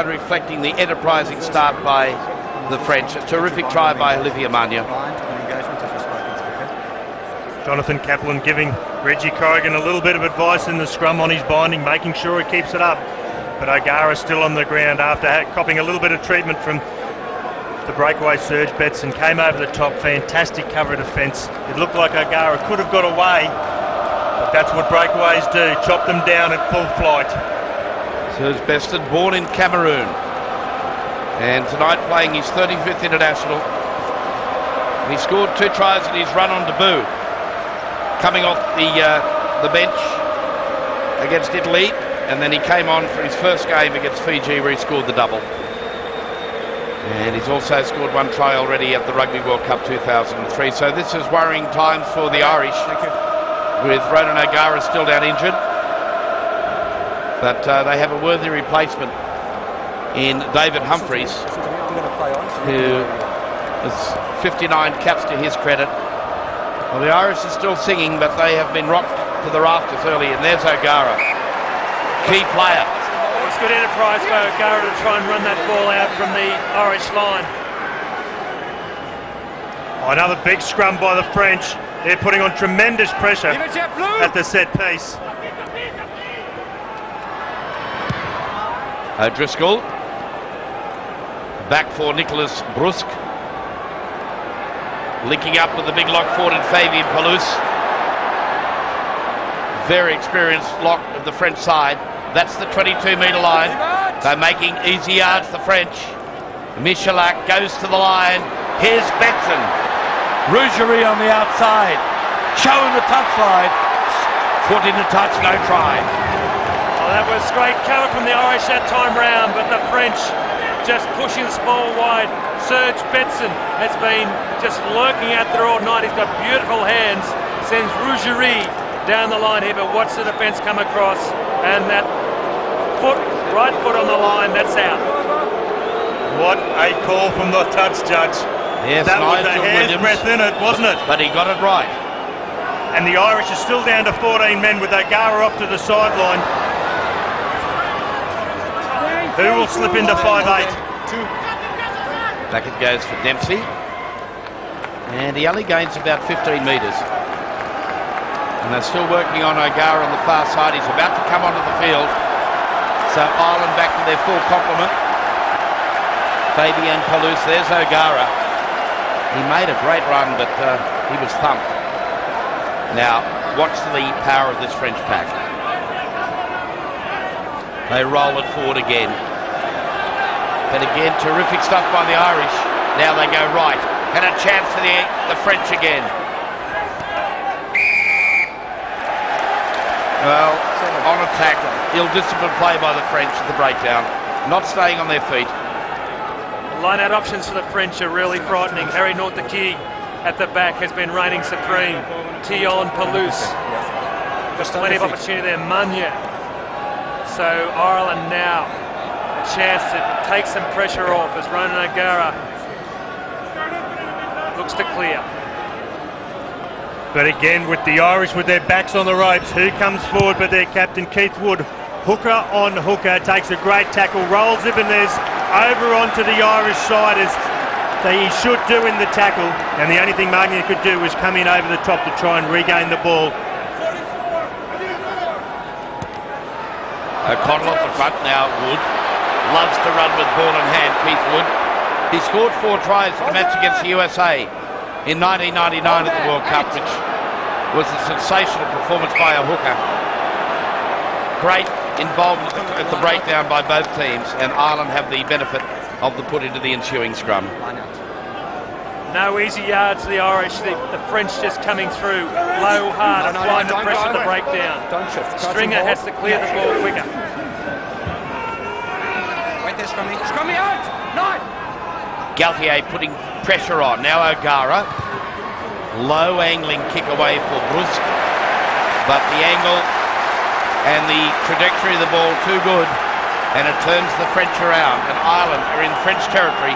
try reflecting the enterprising start by the French. A terrific try by Olivier Magna. Jonathan Kaplan giving Reggie Corrigan a little bit of advice in the scrum on his binding, making sure he keeps it up. But O'Gara still on the ground after copping a little bit of treatment from the breakaway surge. Betson came over the top, fantastic cover defence. It looked like O'Gara could have got away, but that's what breakaways do, chop them down at full flight. Serge Betson, born in Cameroon, and tonight playing his 35th international. He scored 2 tries in his run on debut, coming off the bench against Italy, and then he came on for his first game against Fiji where he scored the double. And he's also scored 1 try already at the Rugby World Cup 2003. So this is worrying times for the Irish, with Ronan O'Gara still down injured. But they have a worthy replacement in David Humphreys, who has 59 caps to his credit. Well, the Irish are still singing, but they have been rocked to the rafters early, and there's O'Gara, key player. It's good enterprise for O'Gara to try and run that ball out from the Irish line. Another big scrum by the French. They're putting on tremendous pressure at the set piece. O'Driscoll, back for Nicolas Brusque. Linking up with the big lock forward in Fabien Palouse. Very experienced lock of the French side. That's the 22-metre line. They're making easy yards, the French. Michalak goes to the line. Here's Betson. Rougerie on the outside. Showing the touchline. Foot in the touch, no try. Well, that was great cover from the Irish that time round, but the French just pushing the ball wide. Serge Betson has been just lurking out there all night. He's got beautiful hands. Sends Rougerie down the line here, but watch the defence come across, and that foot, right foot on the line, that's out. What a call from the touch judge. Yes, that was a hair's breadth in it, wasn't it? But he got it right. And the Irish are still down to 14 men with O'Gara off to the sideline. Who will slip into 5'8"? Back it goes for Dempsey. And he only gains about 15 metres. And they're still working on O'Gara on the far side. He's about to come onto the field. So Ireland back to their full complement. Fabien Palouse, there's O'Gara. He made a great run, but he was thumped. Now, watch the power of this French pack. They roll it forward again. But again, terrific stuff by the Irish. Now they go right. And a chance for the French again. Well, on attack, ill-disciplined play by the French at the breakdown. Not staying on their feet. Line-out options for the French are really frightening. Harry Nortaki at the back has been reigning supreme. Thiol and Palouse. Just plenty of opportunity there. Magna. So Ireland now a chance to take some pressure off as Ronan O'Gara looks to clear. But again, with the Irish with their backs on the ropes, who comes forward but their captain Keith Wood? Hooker on hooker, takes a great tackle, rolls Ibanez over onto the Irish side as he should do in the tackle, and the only thing Magna could do was come in over the top to try and regain the ball. O'Connell off the front now. Wood loves to run with ball in hand. Keith Wood. He scored 4 tries in the match against the USA in 1999 at the World Cup, which was a sensational performance by a hooker. Great involvement at the breakdown by both teams, and Ireland have the benefit of the put into the ensuing scrum. No easy yards to the Irish. The French just coming through low, hard, applying the pressure at the breakdown. Stringer has to clear the ball quicker. Wait there, Scrummy. Scrummy out! Nine! Galtier putting pressure on. Now O'Gara. Low angling kick away for Brusque. But the angle and the trajectory of the ball too good. And it turns the French around. And Ireland are in French territory.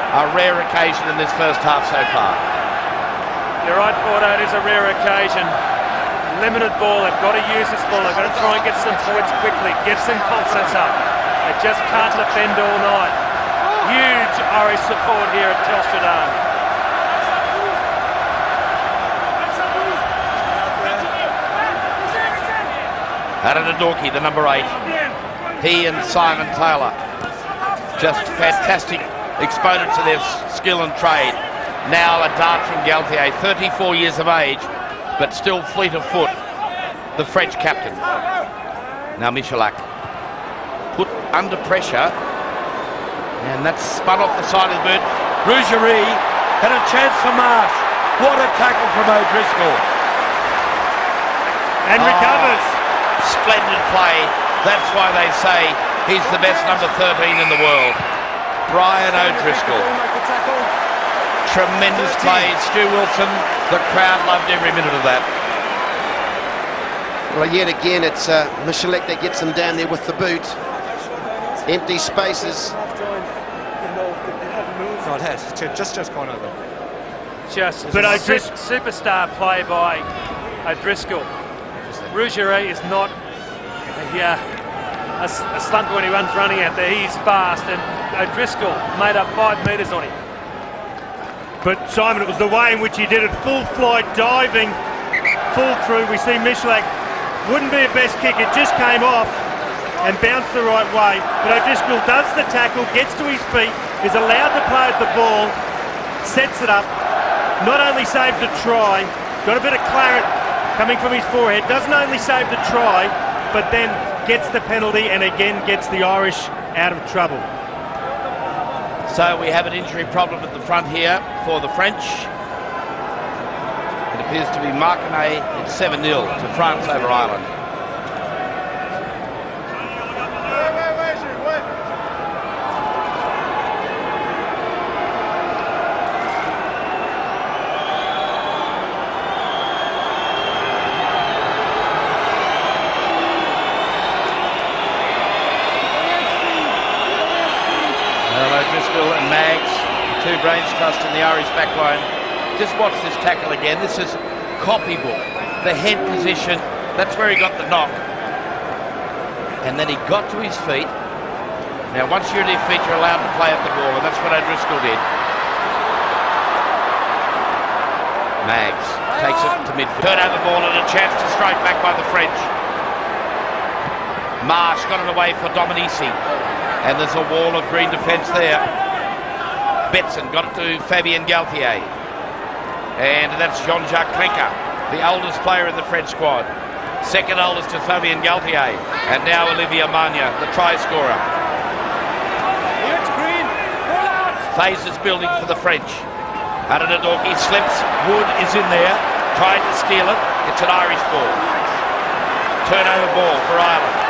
A rare occasion in this first half so far. You're right, Porto, it is a rare occasion. Limited ball, they've got to use this ball, they've got to try and get some points quickly, get some confidence up. They just can't defend all night. Huge Irish support here at Telstra Dome. Haradadorki, the number 8. He and Simon Taylor, just fantastic exponents of their skill and trade. Now a dart from Galtier, 34 years of age, but still fleet of foot, the French captain. Now Michalak put under pressure, and that's spun off the side of the boot. Rougerie had a chance for Marsh. What a tackle from O'Driscoll. And recovers. Splendid play. That's why they say he's the best number 13 in the world. Brian O'Driscoll. Tremendous play. Stu Wilson, the crowd loved every minute of that. Well, yet again, it's Michalak that gets them down there with the boot. Empty spaces. No, it has. It's just gone over. Just but superstar play by O'Driscoll. Rougerie is not a slump when he runs running out there. He's fast, and O'Driscoll made up 5 metres on him. But Simon, it was the way in which he did it. Full flight, diving, full through. We see Michalak wouldn't be a best kick. It just came off and bounced the right way. But O'Driscoll does the tackle, gets to his feet, is allowed to play at the ball, sets it up. Not only saves a try, got a bit of claret coming from his forehead, doesn't only save the try, but then gets the penalty and again gets the Irish out of trouble. So we have an injury problem at the front here for the French. It appears to be Marcanet. It's 7-0 to France over Ireland. Driscoll and Maggs, two brains trust in the Irish backline. Just watch this tackle again. This is copybook. The head position, that's where he got the knock. And then he got to his feet. Now once you're at your feet, you're allowed to play at the ball, and that's what O'Driscoll did. Maggs takes it to midfield. Turnover ball and a chance to strike back by the French. Marsh got it away for Dominici. And there's a wall of green defence there. Betson got it to Fabien Galtier. And that's Jean-Jacques Clenker, the oldest player in the French squad. Second oldest is Fabien Galtier. And now Olivier Magna, the try scorer. It's green. Pull out. Phase is building for the French. Haradadorki slips. Wood is in there, trying to steal it. It's an Irish ball. Turnover ball for Ireland.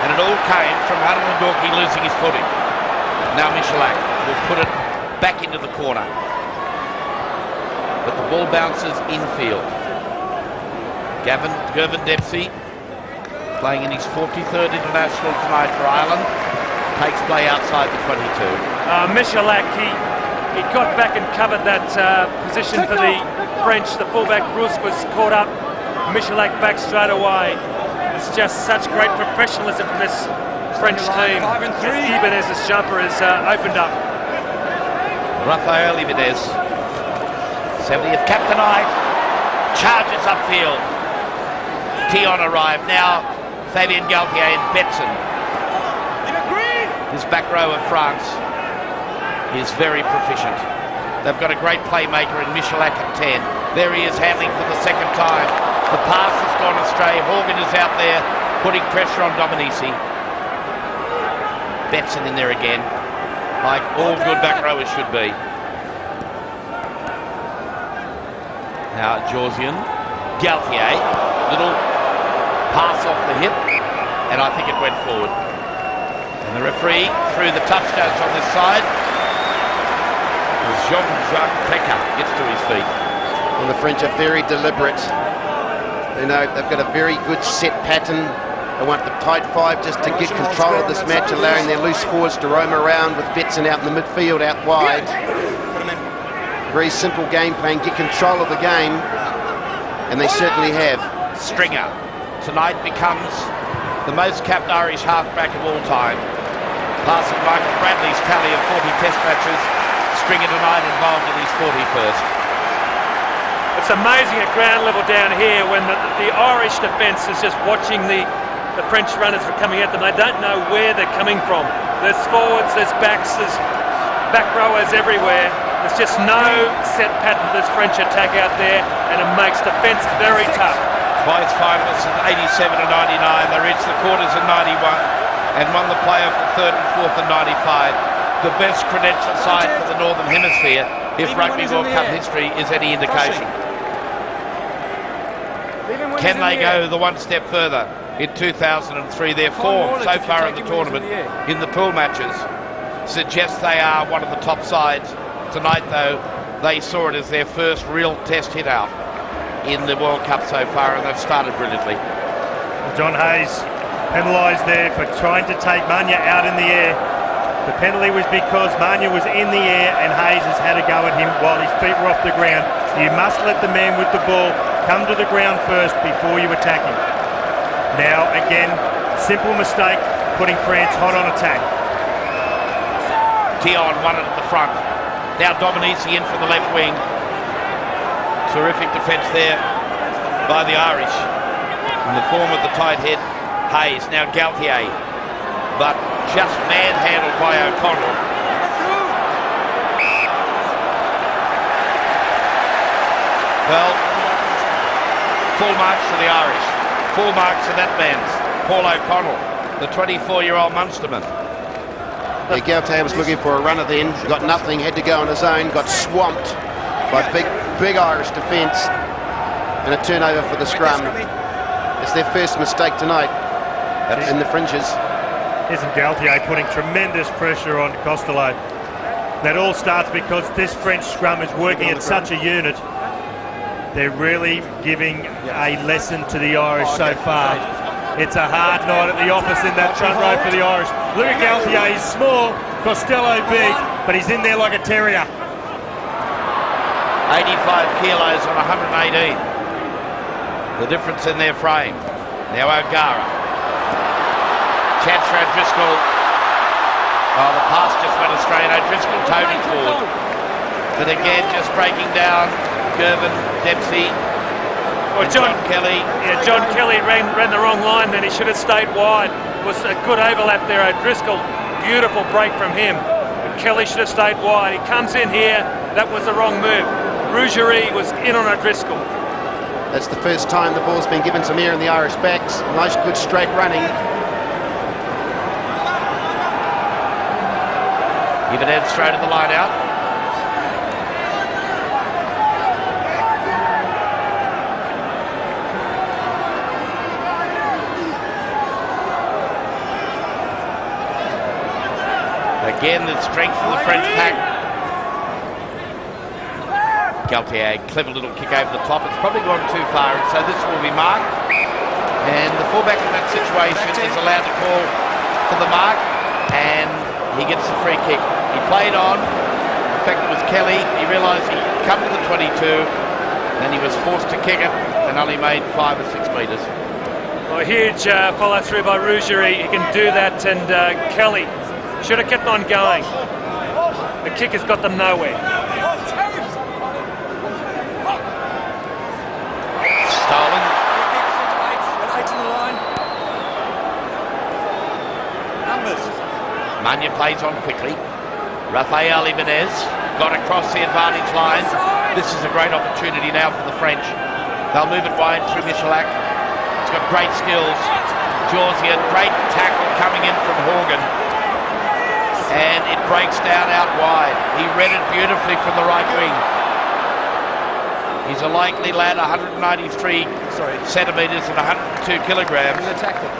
And it all came from Haradadorki losing his footing. Now Michalak will put it back into the corner. But the ball bounces infield. Gervin Dempsey, playing in his 43rd international tonight for Ireland, takes play outside the 22. Michalak, he got back and covered that position for the French. The fullback Bruce was caught up. Michalak back straight away. It's just such great professionalism from this French team. As Ibanez's jumper is opened up. Rafael Ibanez, 70th captain eye, charges upfield. Tion arrived. Now Fabien Galtier and Betson. This back row of France is very proficient. They've got a great playmaker in Michalak at 10. There he is handling for the second time. The pass has gone astray. Horgan is out there putting pressure on Dominici. Betson in there again, like all good back rowers should be. Now Georgian, Galtier, little pass off the hip, and I think it went forward. And the referee threw the touchdowns on this side. Jean-Jacques Clenker gets to his feet. And the French are very deliberate. You know, they've got a very good set pattern. They want the tight five just to get control of this match, allowing their loose forwards to roam around with Betson out in the midfield, out wide. Very simple game plan, get control of the game, and they certainly have. Stringer tonight becomes the most capped Irish halfback of all time. passing Michael Bradley's tally of 40 test matches, stringing tonight involved in his 41st. It's amazing at ground level down here when the Irish defence is just watching the French runners are coming at them. They don't know where they're coming from. There's forwards, there's backs, there's back rowers everywhere. There's just no set pattern to this French attack out there, and it makes defence very tough. Twice finalists in 87 and 99. They reached the quarters in 91 and won the playoff for third and fourth in 95. The best credential side for the Northern Hemisphere, if Rugby World Cup history is any indication. Can they go the one step further? In 2003, their form so far in the tournament, in the pool matches, suggests they are one of the top sides. Tonight, though, they saw it as their first real test hit out in the World Cup so far, and they've started brilliantly. John Hayes penalised there for trying to take Manya out in the air. The penalty was because Manya was in the air and Hayes has had a go at him while his feet were off the ground. You must let the man with the ball come to the ground first before you attack him. Now, again, simple mistake, putting France hot on attack. Dion won it at the front. Now Dominici in from the left wing. Terrific defence there by the Irish. In the form of the tight head, Hayes. Now Gaultier. But just manhandled by O'Connell. Well, full marks to the Irish. Full marks to that man's Paul O'Connell, the 24-year-old Munsterman. Yeah, Gaultier was looking for a runner then, got nothing, had to go on his own, got swamped by big Irish defence, and a turnover for the scrum. It's their first mistake tonight in the fringes. Isn't Gaultier putting tremendous pressure on Costello? That all starts because this French scrum is working at such a unit. They're really giving a lesson to the Irish so far. It's a hard night at the office in that front row for the Irish. Look at Gaultier, he's small, Costello big, but he's in there like a terrier. 85 kilos on 118. The difference in their frame. Now O'Gara. Chance for O'Driscoll. Oh, the pass just went astray, and O'Driscoll toting forward. But again, just breaking down Gervin, Dempsey, Well, John Kelly. Yeah, John Kelly ran the wrong line then. He should have stayed wide. It was a good overlap there. O'Driscoll, beautiful break from him. But Kelly should have stayed wide. He comes in here. That was the wrong move. Rougerie was in on O'Driscoll. That's the first time the ball's been given some air in the Irish backs. Nice, good straight running. Even head straight to the line out. Again, the strength of the French pack. Gaultier, clever little kick over the top. It's probably gone too far, and so this will be marked. And the fullback in that situation is allowed to call for the mark, and he gets the free kick. He played on. In fact, it was Kelly. He realised he'd come to the 22, and he was forced to kick it, and only made 5 or 6 metres. Well, a huge follow through by Rougerie. He can do that, and Kelly should have kept on going. The kick has got them nowhere. Stolen. Manya plays on quickly. Rafael Ibanez got across the advantage line. This is a great opportunity now for the French. They'll move it wide through Michalak. He's got great skills. Georgia, great tackle coming in from Horgan. And it breaks down out wide. He read it beautifully from the right wing. He's a likely lad, 193 centimetres and 102 kilograms.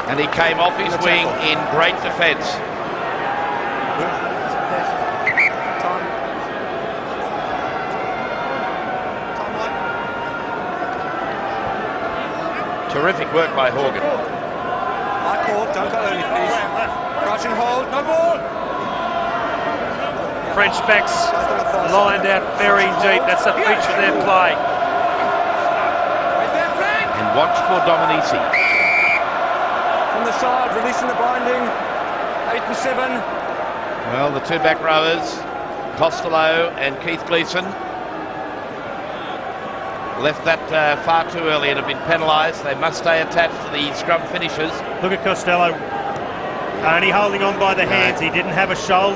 And he came off his wing in great defence. Terrific work by Horgan. High call, don't go early, please. Crouch and hold, no ball. French backs lined out very deep. That's a feature of their play. And watch for Dominici. From the side, releasing the binding. 8 and 7. Well, the two back rowers, Costello and Keith Gleeson, left that far too early and have been penalised. They must stay attached to the scrum finishers. Look at Costello, only holding on by the hands. He didn't have a shoulder.